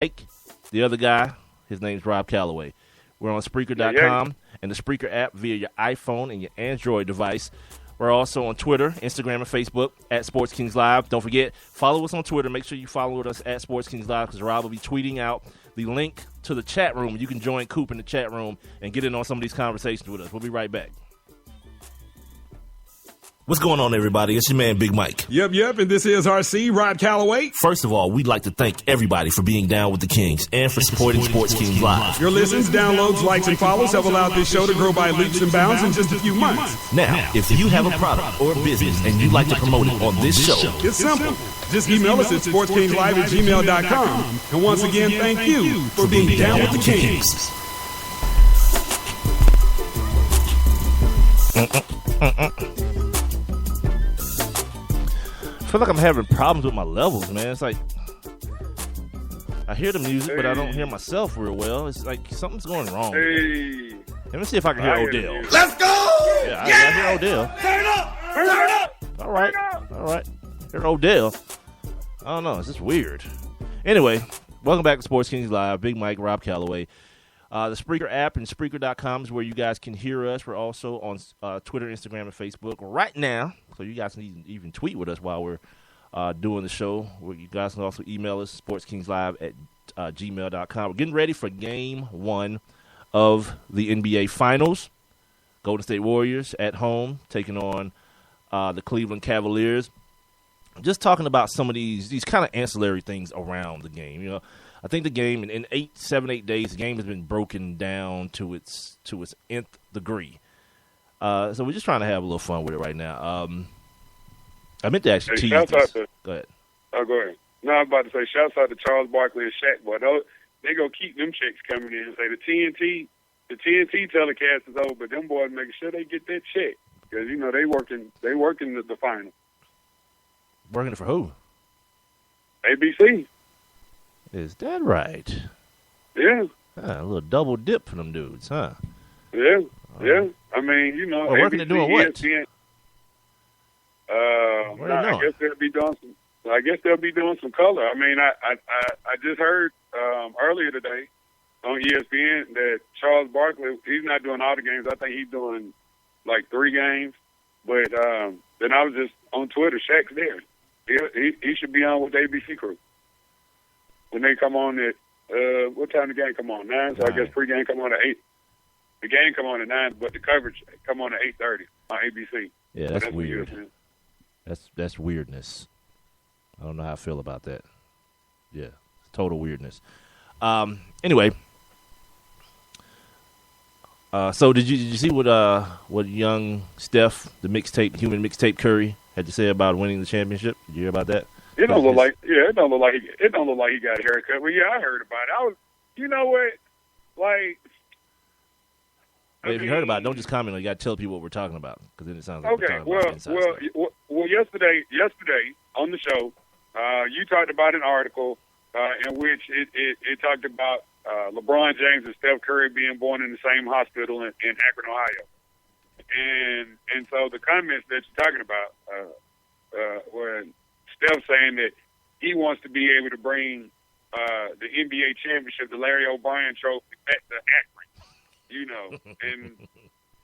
Mike. The other guy, his name's Rob Calloway. We're on Spreaker.com and the Spreaker app via your iPhone and your Android device. We're also on Twitter, Instagram, and Facebook at Sports Kings Live. Don't forget, follow us on Twitter. Make sure you follow us at Sports Kings Live because Rob will be tweeting out the link to the chat room. You can join Coop in the chat room and get in on some of these conversations with us. We'll be right back. What's going on, everybody? It's your man, Big Mike. Yep, and this is RC, Rob Calloway. First of all, we'd like to thank everybody for being down with the Kings and for supporting Sports Kings Live. Your listens, downloads, likes, and follows have allowed this show to grow by leaps and bounds in just a few months. Now, if you have a product or a business and you'd like to promote it on this show, it's simple. Just email us at sportskingslive@gmail.com. And once again, thank you for being down with the Kings. I feel like I'm having problems with my levels, man. It's like I hear the music, but I don't hear myself real well. It's like something's going wrong. Let me see if I can hear Odell. Let's go! Yeah, I hear Odell. Turn it up! Turn it up! All right. Hear Odell. I don't know. It's just weird. Anyway, welcome back to Sports Kings Live. Big Mike, Rob Calloway. The Spreaker app and Spreaker.com is where you guys can hear us. We're also on Twitter, Instagram, and Facebook right now. So you guys can even tweet with us while we're doing the show. You guys can also email us, sportskingslive@gmail.com. We're getting ready for Game 1 of the NBA Finals. Golden State Warriors at home taking on the Cleveland Cavaliers. Just talking about some of these kind of ancillary things around the game. You know, I think the game in 7, 8 days, the game has been broken down to its nth degree. So we're just trying to have a little fun with it right now. I meant to actually tease this. Go ahead. Oh, go ahead. No, I was about to say, shouts out to Charles Barkley and Shaq, boy. They going to keep them checks coming in and say the TNT telecast is over, but them boys making sure they get that check because, you know, they working the final. Working it for who? ABC. Is that right? Yeah. A little double dip for them dudes, huh? Yeah. I mean, you know, well, working ABC, it doing what? ESPN, I guess they'll be doing some color. I mean, I just heard earlier today on ESPN that Charles Barkley, he's not doing all the games. I think he's doing like 3 games. But then I was just on Twitter. Shaq's there. He should be on with the ABC crew when they come on at what time the game come on? 9. So I guess pregame come on at 8. The game come on at 9, but the coverage come on at 8:30 on ABC. Yeah, that's weird. That's weirdness. I don't know how I feel about that. Yeah, total weirdness. Anyway, so did you see what young Steph, the human mixtape Curry, had to say about winning the championship? Did you hear about that? It don't look like he got a haircut. Well, yeah, I heard about it. You know what, like. If you heard about it, don't just comment on it. You got to tell people what we're talking about because then it sounds like we're talking about inside stuff. Yesterday on the show, you talked about an article in which it talked about LeBron James and Steph Curry being born in the same hospital in Akron, Ohio. And so the comments that you're talking about were Steph saying that he wants to be able to bring the NBA championship, the Larry O'Brien trophy, back to Akron, you know. And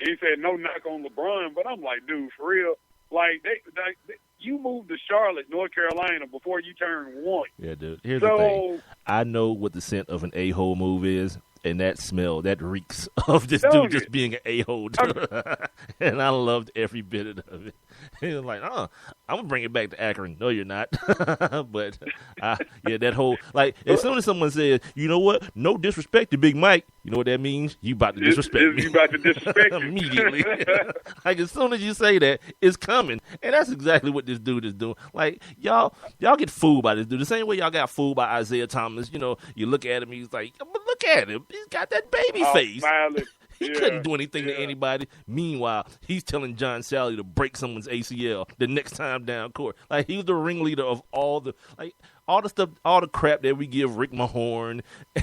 he said no knock on LeBron, but I'm like, dude, for real, like you moved to Charlotte, North Carolina before you turned 1. Yeah, dude. Here's the thing. I know what the scent of an a-hole move is. And that smell, that reeks of this dude just being an a-hole. And I loved every bit of it. He was like, I'm going to bring it back to Akron. No, you're not. But, that whole, like, as soon as someone says, you know what, no disrespect to Big Mike, you know what that means? You about to disrespect me. You about to disrespect me. Immediately. Like, as soon as you say that, it's coming. And that's exactly what this dude is doing. Like, y'all get fooled by this dude. The same way y'all got fooled by Isaiah Thomas. You know, you look at him, he's like, but look at him. He's got that baby face. He couldn't do anything to anybody. Meanwhile, he's telling John Sally to break someone's ACL the next time down court. Like, he was the ringleader of all the stuff, all the crap that we give Rick Mahorn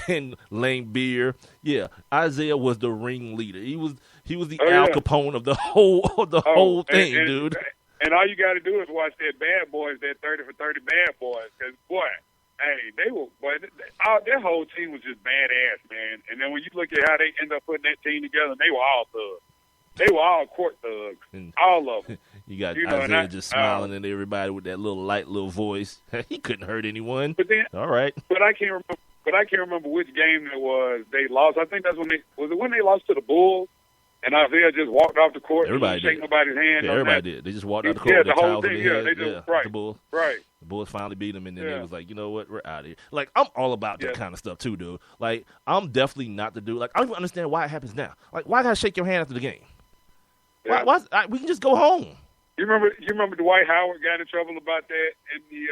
and Lane Beer. Yeah, Isaiah was the ringleader. He was the Al Capone of the whole thing, dude. And all you got to do is watch that Bad Boys, that 30 for 30 Bad Boys, because boy, Hey, they were, boy, their whole team was just badass, man. And then when you look at how they end up putting that team together, they were all thugs. They were all court thugs, all of them. You got Isaiah just smiling at everybody with that light little voice. He couldn't hurt anyone. But then, all right. But I can't remember which game it was they lost. I think that's when they lost to the Bulls, and Isaiah just walked off the court. Everybody didn't shake nobody's hand. Yeah, everybody did. They just walked out the court. Yeah, with the their whole towels in thing. their Yeah, head. they just right. The Bulls. Right. The Bulls finally beat them, and then Yeah. they was like, you know what, we're out of here. Like, I'm all about that kind of stuff too, dude. Like, I'm definitely not the dude. Like, I don't even understand why it happens now. Like, why gotta shake your hand after the game? Yeah. We can just go home. You remember Dwight Howard got in trouble about that in the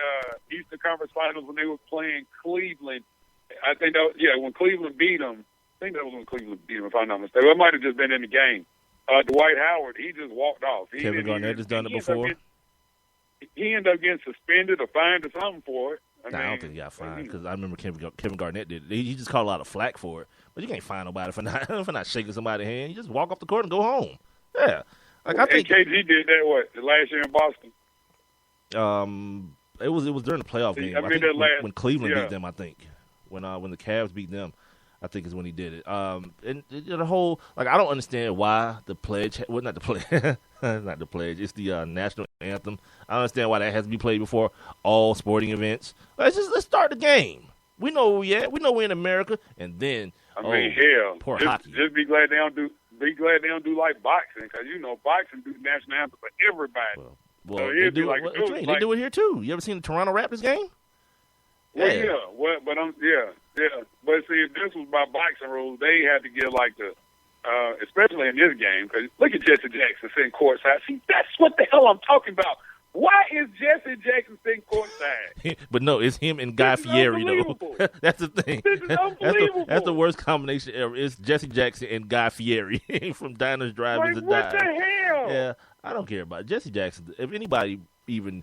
Eastern Conference Finals when they were playing Cleveland. I think when Cleveland beat them. I think that was when Cleveland beat them, if I'm not mistaken. It might have just been in the game. Dwight Howard, he just walked off. Kevin Garnett has done it before. He ended up getting suspended or fined or something for it. I don't think he got fined because I remember Kevin Garnett did it. He just caught a lot of flack for it. But you can't fine nobody for not shaking somebody's hand. You just walk off the court and go home. Yeah. Like, I think KG did that the last year in Boston. It was during the playoff game. I think when Cleveland beat them. I think when the Cavs beat them, I think is when he did it. And the whole I don't understand why the pledge. Well, not the pledge. Not the pledge. It's the national anthem. I don't understand why that has to be played before all sporting events. Let's start the game. We know where we at. We know we're in America, and then poor hockey. Just be glad they don't do. Be glad they don't do like boxing, because boxing do the national anthem for everybody. Well, so they do they do it here too. You ever seen the Toronto Raptors game? But see, if this was by boxing rules, they had to get like especially in this game, because look at Jesse Jackson sitting courtside. See, that's what the hell I'm talking about. Why is Jesse Jackson sitting courtside? But no, it's him and Guy Fieri, though. That's the thing. This is unbelievable. That's the worst combination ever. It's Jesse Jackson and Guy Fieri from Diners, Drive-Ins, and Dives. What the hell? Yeah, I don't care about it. Jesse Jackson. If anybody even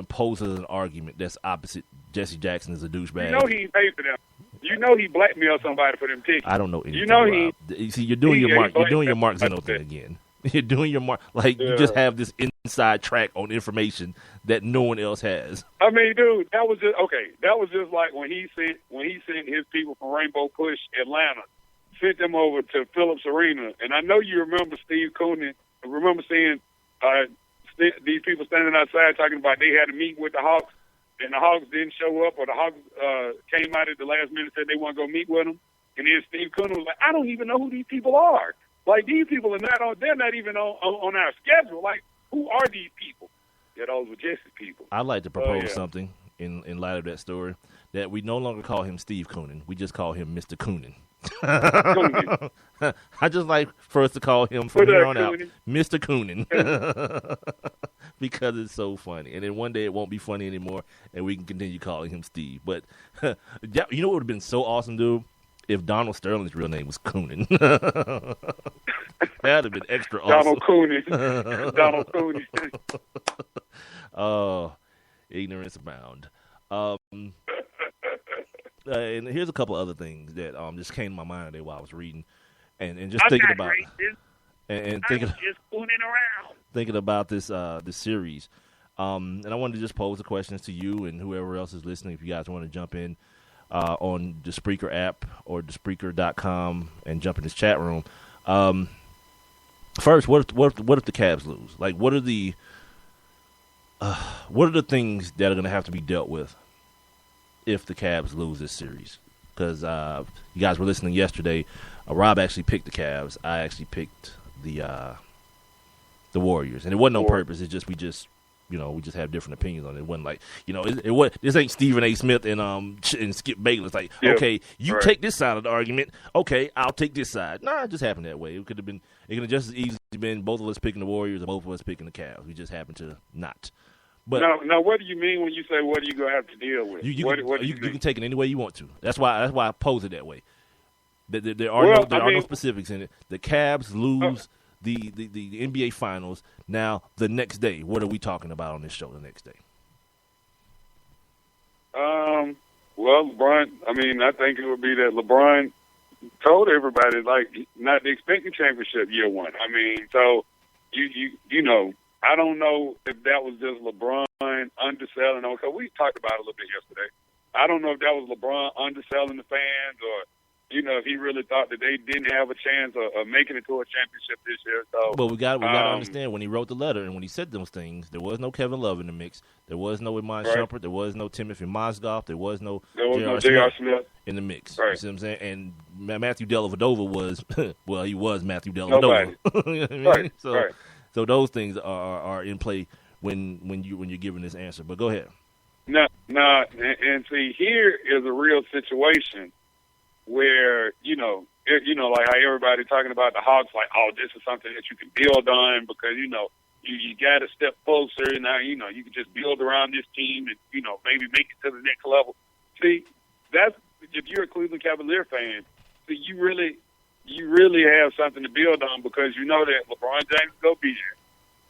poses an argument that's opposite, Jesse Jackson is a douchebag. You know he ain't paid for them. You know he blackmailed somebody for them tickets. I don't know anything. You know you see, you're doing your Mark. You're doing your Mark Zeno thing again. You're doing your Mark. Like, you just have this inside track on information that no one else has. I mean, dude, that was just like when he sent his people from Rainbow Push Atlanta, sent them over to Phillips Arena. And I know you remember Steve Coonan. I remember seeing these people standing outside talking about they had a meeting with the Hawks, and the Hawks didn't show up, or the Hawks came out at the last minute and said they want to go meet with them. And then Steve Coonan was like, I don't even know who these people are. Like, these people they're not even on our schedule. Like, who are these people? Yeah, those were Jesse's people. I'd like to propose something in light of that story, that we no longer call him Steve Coonan. We just call him Mr. Coonan. I just like for us to call him from here on out Mr. Coonan. Because it's so funny. And then one day it won't be funny anymore, and we can continue calling him Steve. But you know what would have been so awesome, dude? If Donald Sterling's real name was Coonan. That would have been extra awesome. Donald Coonan. Oh, ignorance abound. And here's a couple other things that just came to my mind today while I was reading, and just thinking about thinking about this this series. And I wanted to just pose the questions to you and whoever else is listening. If you guys want to jump in on the Spreaker app or the Spreaker.com and jump in this chat room. First, what if the Cavs lose? Like, what are the things that are going to have to be dealt with if the Cavs lose this series? Because you guys were listening yesterday. Rob actually picked the Cavs. I actually picked the Warriors, and it wasn't on purpose. It's just we just have different opinions on it. It wasn't like, this ain't Stephen A. Smith and Skip Bayless. Like, okay, you take this side of the argument. Okay, I'll take this side. Nah, it just happened that way. It could have just as easily been both of us picking the Warriors or both of us picking the Cavs. We just happened to not. But now, what do you mean when you say what are you going to have to deal with? You can take it any way you want to. That's why I pose it that way. There are no specifics in it. The Cavs lose the NBA Finals. Now, the next day, what are we talking about on this show the next day? Well, LeBron, I think it would be that LeBron told everybody, like, not to expect a championship year one. So, you know, I don't know if that was just LeBron LeBron underselling them. Because we talked about it a little bit yesterday. I don't know if that was LeBron underselling the fans or, if he really thought that they didn't have a chance of making it to a championship this year. So, but we got to understand, when he wrote the letter and when he said those things, there was no Kevin Love in the mix. There was no Iman Shumpert. There was no Timothy Mozgov. There was no J.R. Smith in the mix. Right. You see what I'm saying? And Matthew Dellavedova was, well, he was Matthew Dellavedova. You know what I mean? Right. So those things are in play when you're giving this answer. But go ahead. No, and see, here is a real situation where, like how everybody talking about the Hawks, like, oh, this is something that you can build on because, you got to step closer. Now, you can just build around this team and, maybe make it to the next level. See, that's, if you're a Cleveland Cavalier fan, see, you really have something to build on because you know that LeBron James is going to be there.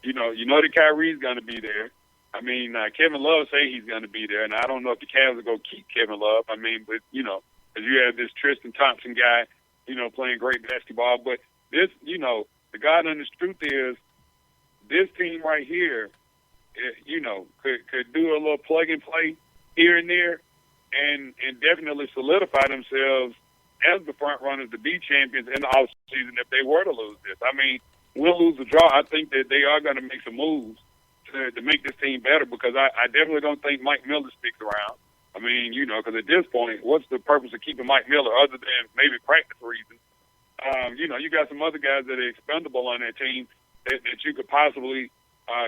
You know that Kyrie's going to be there. I mean, Kevin Love say he's going to be there, and I don't know if the Cavs are going to keep Kevin Love. I mean, but, because you have this Tristan Thompson guy, playing great basketball. But this, the God honest truth is this team right here, could do a little plug and play here and there and definitely solidify themselves as the front runners to be champions in the offseason if they were to lose this. I mean, win, lose, or draw, I think that they are going to make some moves to make this team better because I definitely don't think Mike Miller sticks around. I mean, because at this point, what's the purpose of keeping Mike Miller other than maybe practice reasons? You got some other guys that are expendable on that team that you could possibly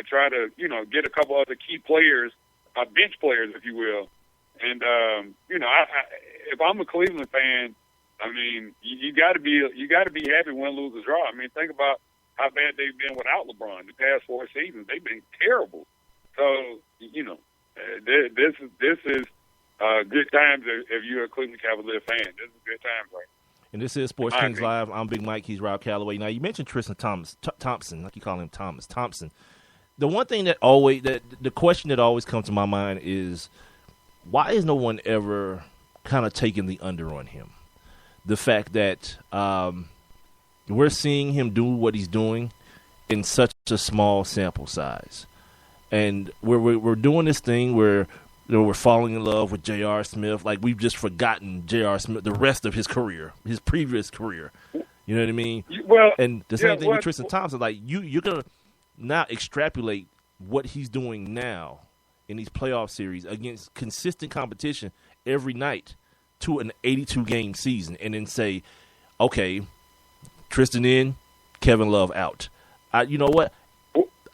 try to, get a couple other key players, bench players, if you will. And, if I'm a Cleveland fan, I mean, you got to be happy win, lose, or draw. I mean, think about how bad they've been without LeBron the past 4 seasons. They've been terrible. So, this is good times if you're a Cleveland Cavalier fan. This is good times right now. And this is Sports Kings Live. I'm Big Mike. He's Rob Calloway. Now, you mentioned Tristan Thompson, like you call him Thompson. The one thing the question that always comes to my mind is, why is no one ever kind of taking the under on him? The fact that we're seeing him do what he's doing in such a small sample size. And we're doing this thing where we're falling in love with J.R. Smith. Like, we've just forgotten J.R. Smith, the rest of his career, his previous career. You know what I mean? Well, and the same thing with Tristan Thompson. Like, you're going to now extrapolate what he's doing now in these playoff series against consistent competition every night to an 82-game season and then say, okay, Tristan in, Kevin Love out. You know what?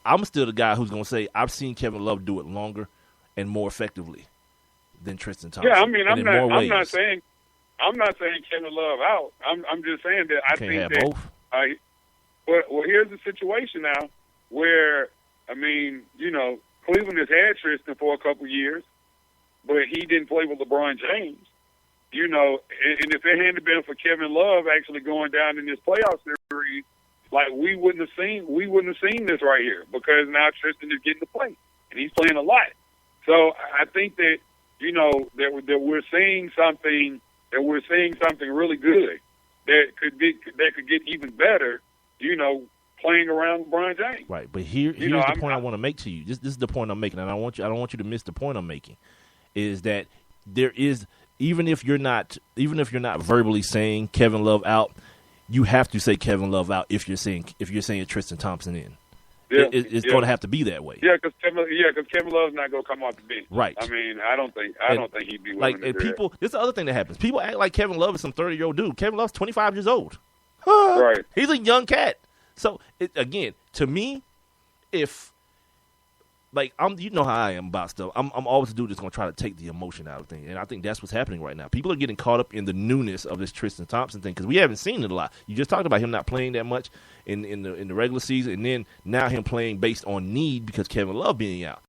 I'm still the guy who's going to say I've seen Kevin Love do it longer and more effectively than Tristan Thompson. Yeah, I mean, I'm not saying Kevin Love out. I'm just saying that I think that both. Well, here's the situation now where, I mean, Cleveland has had Tristan for a couple years, but he didn't play with LeBron James. And if it hadn't been for Kevin Love actually going down in this playoff series, like we wouldn't have seen this right here because now Tristan is getting to play and he's playing a lot. So I think that that we're seeing something really good that could get even better. Playing around LeBron James. Right, but here's the point I want to make to you. This is the point I'm making, and I don't want you to miss the point I'm making. Is that there is even if you're not verbally saying Kevin Love out, you have to say Kevin Love out if you're saying Tristan Thompson in. Yeah, it's going to have to be that way. Yeah, because Kevin Love's not going to come off the bench. Right. I mean, I don't think he'd be willing to do people. This is the other thing that happens. People act like Kevin Love is some 30-year-old dude. Kevin Love's 25 years old. Right. He's a young cat. So again, to me, if you know how I am about stuff, I'm always a dude that's going to try to take the emotion out of things, and I think that's what's happening right now. People are getting caught up in the newness of this Tristan Thompson thing because we haven't seen it a lot. You just talked about him not playing that much in the regular season, and then now him playing based on need because Kevin Love being out.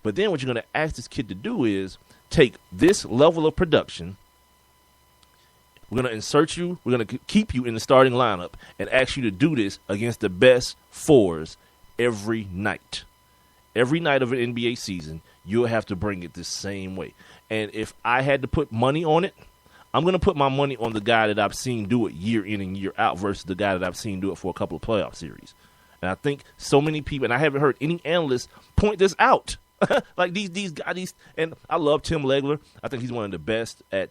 But then what you're going to ask this kid to do is take this level of production. We're going to insert you. We're going to keep you in the starting lineup and ask you to do this against the best fours every night. Every night of an NBA season, you'll have to bring it the same way. And if I had to put money on it, I'm going to put my money on the guy that I've seen do it year in and year out versus the guy that I've seen do it for a couple of playoff series. And I think so many people, and I haven't heard any analysts point this out. Like these guys, and I love Tim Legler. I think he's one of the best at